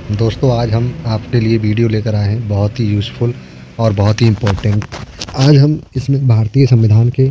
दोस्तों आज हम आपके लिए वीडियो लेकर आए हैं बहुत ही यूज़फुल और बहुत ही इम्पोर्टेंट। आज हम इसमें भारतीय संविधान के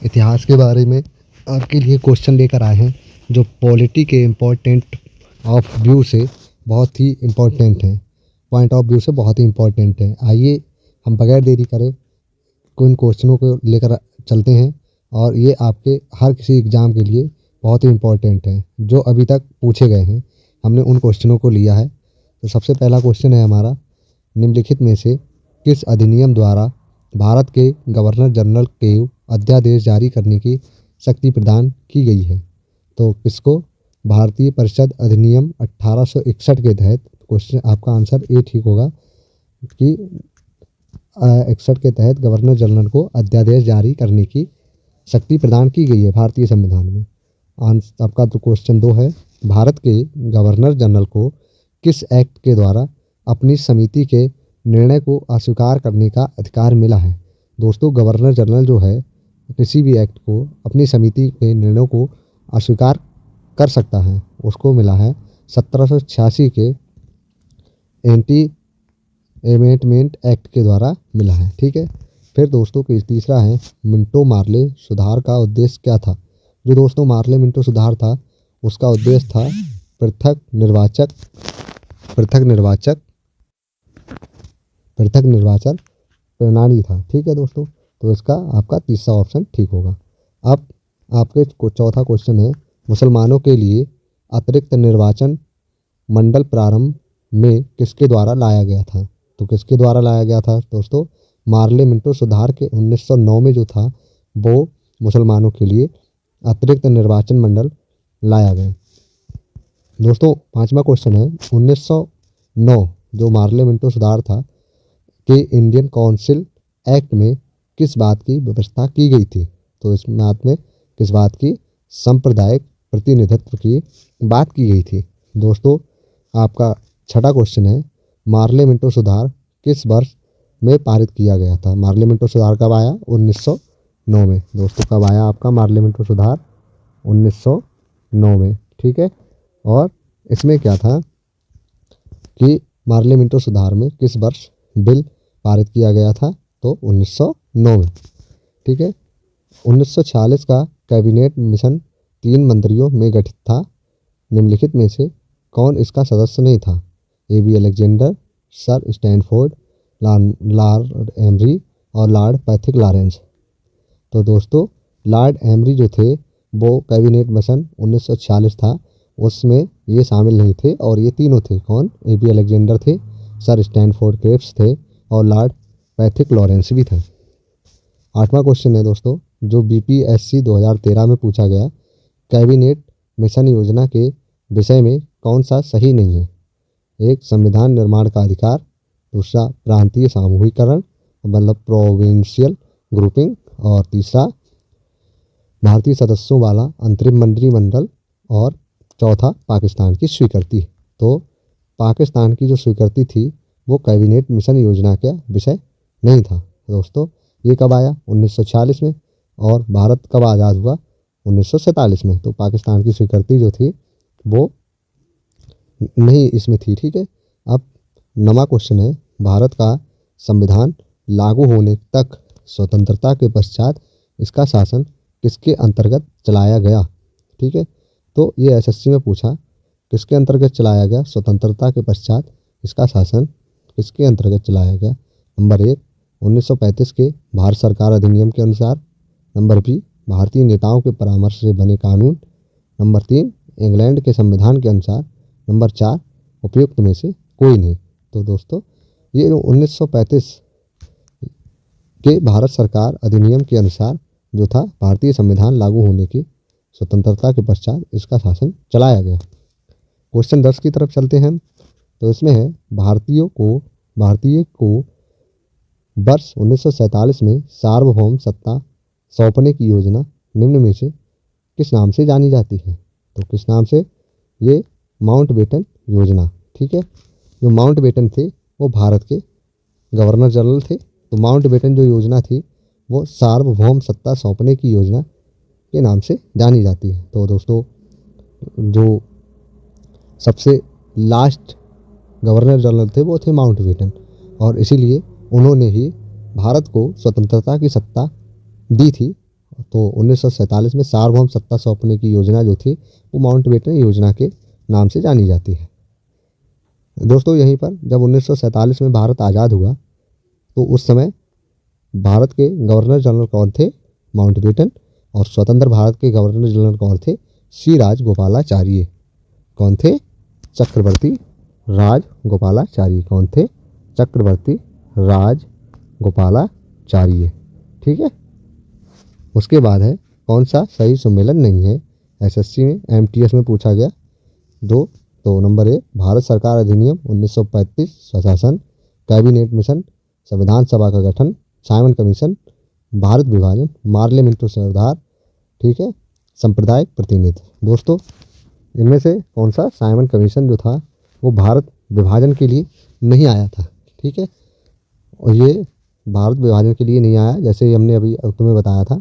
इतिहास के बारे में आपके लिए क्वेश्चन लेकर आए हैं जो पॉलिटी के इम्पोर्टेंट ऑफ व्यू से बहुत ही इम्पोर्टेंट हैं, पॉइंट ऑफ व्यू से बहुत ही इम्पोर्टेंट है। आइए हम बगैर देरी करे इन क्वेश्चनों को लेकर चलते हैं और ये आपके हर किसी एग्ज़ाम के लिए बहुत ही इम्पोर्टेंट है जो अभी तक पूछे गए हैं। हमने उन क्वेश्चनों को लिया है। तो सबसे पहला क्वेश्चन है हमारा, निम्नलिखित में से किस अधिनियम द्वारा भारत के गवर्नर जनरल को अध्यादेश जारी करने की शक्ति प्रदान की गई है? तो किसको? भारतीय परिषद अधिनियम 1861 के तहत। क्वेश्चन आपका आंसर ए ठीक होगा कि 61 के तहत गवर्नर जनरल को अध्यादेश जारी करने की शक्ति प्रदान की गई है भारतीय संविधान में। आपका तो क्वेश्चन 2 है, भारत के गवर्नर जनरल को किस एक्ट के द्वारा अपनी समिति के निर्णय को अस्वीकार करने का अधिकार मिला है? दोस्तों गवर्नर जनरल जो है किसी भी एक्ट को अपनी समिति के निर्णयों को अस्वीकार कर सकता है, उसको मिला है 1786 के एंटी अमेंडमेंट एक्ट के द्वारा मिला है। ठीक है। फिर दोस्तों तीसरा है, मिंटो मार्ले सुधार का उद्देश्य क्या था? जो दोस्तों मार्ले मिंटो सुधार था उसका उद्देश्य था पृथक निर्वाचन प्रणाली था। ठीक है दोस्तों, तो इसका आपका तीसरा ऑप्शन ठीक होगा। अब आपके चौथा क्वेश्चन है, मुसलमानों के लिए अतिरिक्त निर्वाचन मंडल प्रारंभ में किसके द्वारा लाया गया था? तो किसके द्वारा लाया गया था दोस्तों? मार्ले मिंटो सुधार के 1909 में जो था वो मुसलमानों के लिए अतिरिक्त निर्वाचन मंडल लाया गया। दोस्तों पांचवा क्वेश्चन है, 1909 जो मार्ले मिंटो सुधार था कि इंडियन काउंसिल एक्ट में किस बात की व्यवस्था की गई थी? तो इस बात में किस बात की? सांप्रदायिक प्रतिनिधित्व की बात की गई थी। दोस्तों आपका छठा क्वेश्चन है, मार्ले मिंटो सुधार किस वर्ष में पारित किया गया था? मार्ले मिंटो सुधार कब आया? 1909 में। दोस्तों कब आया आपका मार्ले मिंटो सुधार? 1909 में। ठीक है। और इसमें क्या था कि मार्ले मिंटो सुधार में किस वर्ष बिल पारित किया गया था? तो 1909 में। ठीक है। 1946 का कैबिनेट मिशन 3 मंत्रियों में गठित था। निम्नलिखित में से कौन इसका सदस्य नहीं था? A B. Alexander, sir Stanford, lord Amery और लॉर्ड पैथिक लॉरेंस। तो दोस्तों लॉर्ड एमरी जो थे वो कैबिनेट मिशन 1946 था, उसमें ये शामिल नहीं थे और ये तीनों थे कौन? ए.बी. अलेक्जेंडर थे, सर स्टैनफोर्ड क्रिप्स थे और लॉर्ड पैथिक लॉरेंस भी थे। आठवां क्वेश्चन है दोस्तों जो बीपीएससी 2013 में पूछा गया, कैबिनेट मिशन योजना के विषय में कौन सा सही नहीं है? एक, संविधान निर्माण का अधिकार। दूसरा, प्रांतीय सामूहिकरण मतलब प्रोविंशियल ग्रुपिंग। और तीसरा, भारतीय सदस्यों वाला अंतरिम मंत्रिमंडल। और चौथा, पाकिस्तान की स्वीकृति। तो पाकिस्तान की जो स्वीकृति थी वो कैबिनेट मिशन योजना का विषय नहीं था। दोस्तों ये कब आया? 1946 में। और भारत कब आज़ाद हुआ? 1947 में। तो पाकिस्तान की स्वीकृति जो थी वो नहीं इसमें थी। ठीक है। अब 9वां क्वेश्चन है, भारत का संविधान लागू होने तक स्वतंत्रता के पश्चात इसका शासन किसके अंतर्गत चलाया गया? ठीक है। तो ये एसएससी में पूछा किसके अंतर्गत चलाया गया? स्वतंत्रता के पश्चात इसका शासन किसके अंतर्गत चलाया गया? नंबर 1, 1935 के भारत सरकार अधिनियम के अनुसार। नंबर बी, भारतीय नेताओं के परामर्श से बने कानून। नंबर 3, इंग्लैंड के संविधान के अनुसार। नंबर 4, उपयुक्त में से कोई नहीं। तो दोस्तों ये 1935 के भारत सरकार अधिनियम के अनुसार जो था भारतीय संविधान लागू होने की स्वतंत्रता के पश्चात इसका शासन चलाया गया। क्वेश्चन 10 की तरफ चलते हैं। तो इसमें है, भारतीय को वर्ष 1947 में सार्वभौम सत्ता सौंपने की योजना निम्न में से किस नाम से जानी जाती है? तो किस नाम से? ये माउंटबेटन योजना। ठीक है। जो माउंटबेटन थे वो भारत के गवर्नर जनरल थे। तो माउंटबेटन जो योजना थी वो सार्वभौम सत्ता सौंपने की योजना के नाम से जानी जाती है। तो दोस्तों जो सबसे लास्ट गवर्नर जनरल थे वो थे माउंटबेटन, और इसीलिए उन्होंने ही भारत को स्वतंत्रता की सत्ता दी थी। तो 1947 में सार्वभौम सत्ता सौंपने की योजना जो थी वो माउंटबेटन योजना के नाम से जानी जाती है। दोस्तों यहीं पर जब 1947 में भारत आज़ाद हुआ तो उस समय भारत के गवर्नर जनरल कौन थे? माउंटबेटन। और स्वतंत्र भारत के गवर्नर जनरल कौन थे? सी राजगोपालाचार्य। कौन थे? चक्रवर्ती राजगोपालाचार्य। कौन थे? चक्रवर्ती राजगोपालाचार्य। ठीक है। उसके बाद है कौन सा सही सम्मेलन नहीं है? एसएससी में एमटीएस में पूछा गया। तो नंबर ए भारत सरकार अधिनियम 1935, स्वशासन, कैबिनेट मिशन, संविधान सभा का गठन, साइमन कमीशन, भारत विभाजन, पार्लियामेंट्री सुधार, ठीक है, सांप्रदायिक प्रतिनिधित्व। दोस्तों इनमें से कौन सा साइमन कमीशन जो था वो भारत विभाजन के लिए नहीं आया था। ठीक है, और ये भारत विभाजन के लिए नहीं आया, जैसे हमने अभी तुम्हें बताया था।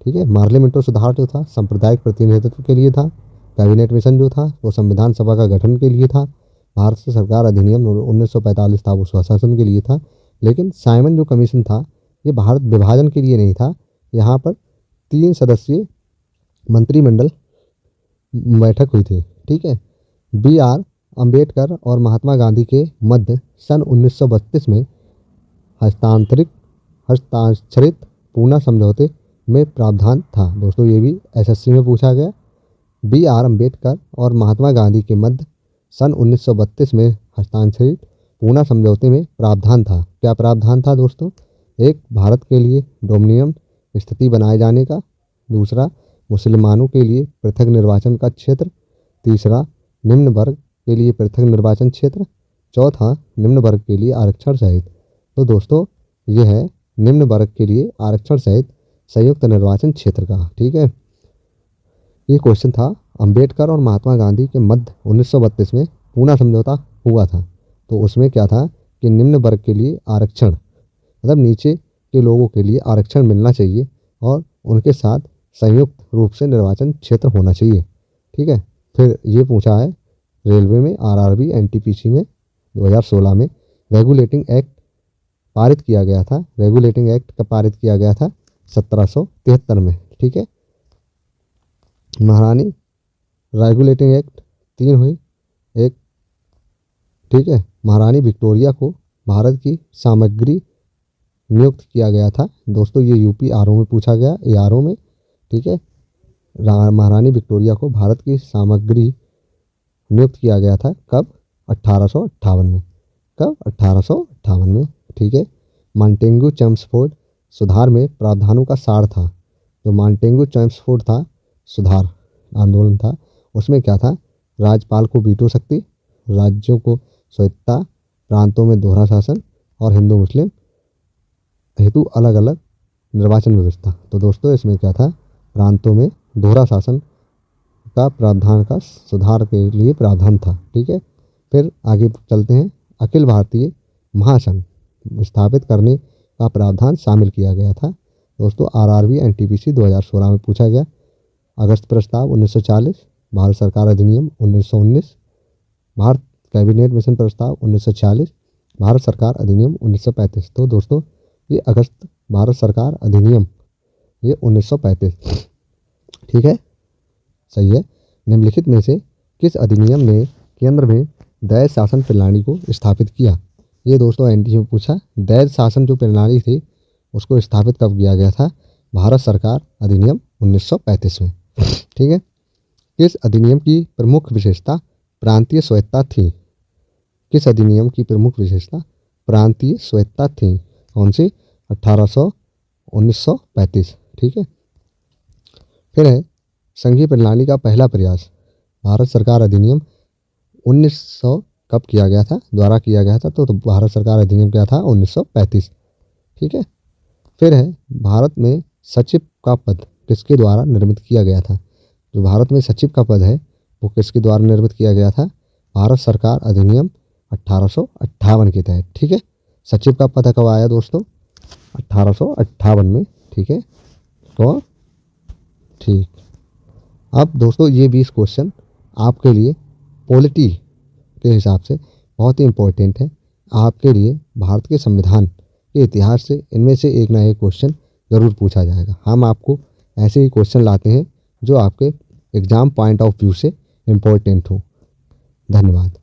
ठीक है, पार्लियामेंट्री सुधार जो था सांप्रदायिक प्रतिनिधित्व के लिए था। कैबिनेट मिशन जो था वो संविधान सभा का गठन के लिए था। भारत सरकार अधिनियम 1945 था वो स्वशासन के लिए था। लेकिन साइमन जो कमीशन था ये भारत विभाजन के लिए नहीं था। यहाँ पर 3 सदस्यीय मंत्रिमंडल बैठक हुई थी। ठीक है, BR अम्बेडकर और महात्मा गांधी के मध्य सन 1932 में हस्ताक्षरित पूना समझौते में प्रावधान था। दोस्तों ये भी एसएससी में पूछा गया। BR अम्बेडकर और महात्मा गांधी के मध्य सन 1932 में हस्ताक्षरित पूना समझौते में प्रावधान था। क्या प्रावधान था दोस्तों? एक, भारत के लिए डोमिनियन स्थिति बनाए जाने का। दूसरा, मुसलमानों के लिए पृथक निर्वाचन का क्षेत्र। तीसरा, निम्न वर्ग के लिए पृथक निर्वाचन क्षेत्र। चौथा, निम्न वर्ग के लिए आरक्षण सहित। तो दोस्तों ये है निम्न वर्ग के लिए आरक्षण सहित संयुक्त निर्वाचन क्षेत्र का। ठीक है, ये क्वेश्चन था। अंबेडकर और महात्मा गांधी के मध्य 1932 में पूना समझौता हुआ था। तो उसमें क्या था कि निम्न वर्ग के लिए आरक्षण, मतलब नीचे के लोगों के लिए आरक्षण मिलना चाहिए और उनके साथ संयुक्त रूप से निर्वाचन क्षेत्र होना चाहिए। ठीक है, फिर ये पूछा है रेलवे में RRB NTPC में 2016 में रेगुलेटिंग एक्ट पारित किया गया था। रेगुलेटिंग एक्ट कब पारित किया गया था? 1773 में। ठीक है, महारानी रेगुलेटिंग एक्ट 3 हुई। एक, ठीक है, महारानी विक्टोरिया को भारत की सामग्री नियुक्त किया गया था। दोस्तों ये यूपी RO में पूछा गया, ARO में। ठीक है, महारानी विक्टोरिया को भारत की सामग्री नियुक्त किया गया था। कब? 1858 में। कब? 1858 में। ठीक है, मॉन्टेग्यू चेम्सफोर्ड सुधार में प्रावधानों का सार था। जो मॉन्टेग्यू चेम्सफोर्ड था सुधार आंदोलन था, उसमें क्या था? राज्यपाल को वीटो शक्ति, राज्यों को स्वायत्तता, प्रांतों में दोहरा शासन और हिंदू मुस्लिम हेतु अलग अलग निर्वाचन व्यवस्था। तो दोस्तों इसमें क्या था? प्रांतों में दोहरा शासन का प्रावधान का सुधार के लिए प्रावधान था। ठीक है, फिर आगे चलते हैं। अखिल भारतीय महासंघ स्थापित करने का प्रावधान शामिल किया गया था। दोस्तों RRB NTPC 2016 में पूछा गया। अगस्त प्रस्ताव 1940, भारत सरकार अधिनियम 1919, भारत कैबिनेट मिशन प्रस्ताव 1946, भारत सरकार अधिनियम 1935। तो दोस्तों ये अगस्त भारत सरकार अधिनियम ये 1935। ठीक है, सही है। निम्नलिखित में से किस अधिनियम ने केंद्र में दैव शासन प्रणाली को स्थापित किया? ये दोस्तों एनटीए में पूछा। दैव शासन जो प्रणाली थी उसको स्थापित कब किया गया था? भारत सरकार अधिनियम 1935 में। ठीक है, किस अधिनियम की प्रमुख विशेषता प्रांतीय स्वायत्तता थी? किस अधिनियम की प्रमुख विशेषता प्रांतीय स्वायत्तता थी? कौन सी? 1935। ठीक है, फिर है संघीय प्रणाली का पहला प्रयास भारत सरकार अधिनियम 1900 कब किया गया था? द्वारा किया गया था। तो भारत सरकार अधिनियम क्या था? 1935। ठीक है, फिर है भारत में सचिव का पद किसके द्वारा निर्मित किया गया था? जो भारत में सचिव का पद है वो किसके द्वारा निर्मित किया गया था? भारत सरकार अधिनियम 1858 के तहत। ठीक है, सचिव का पद कब आया दोस्तों? 1858 में। ठीक है, तो ठीक। अब दोस्तों ये 20 क्वेश्चन आपके लिए पॉलिटी के हिसाब से बहुत ही इम्पोर्टेंट है आपके लिए। भारत के संविधान के इतिहास से इनमें से एक ना एक क्वेश्चन ज़रूर पूछा जाएगा। हम आपको ऐसे ही क्वेश्चन लाते हैं जो आपके एग्ज़ाम पॉइंट ऑफ व्यू से इम्पोर्टेंट हो। धन्यवाद।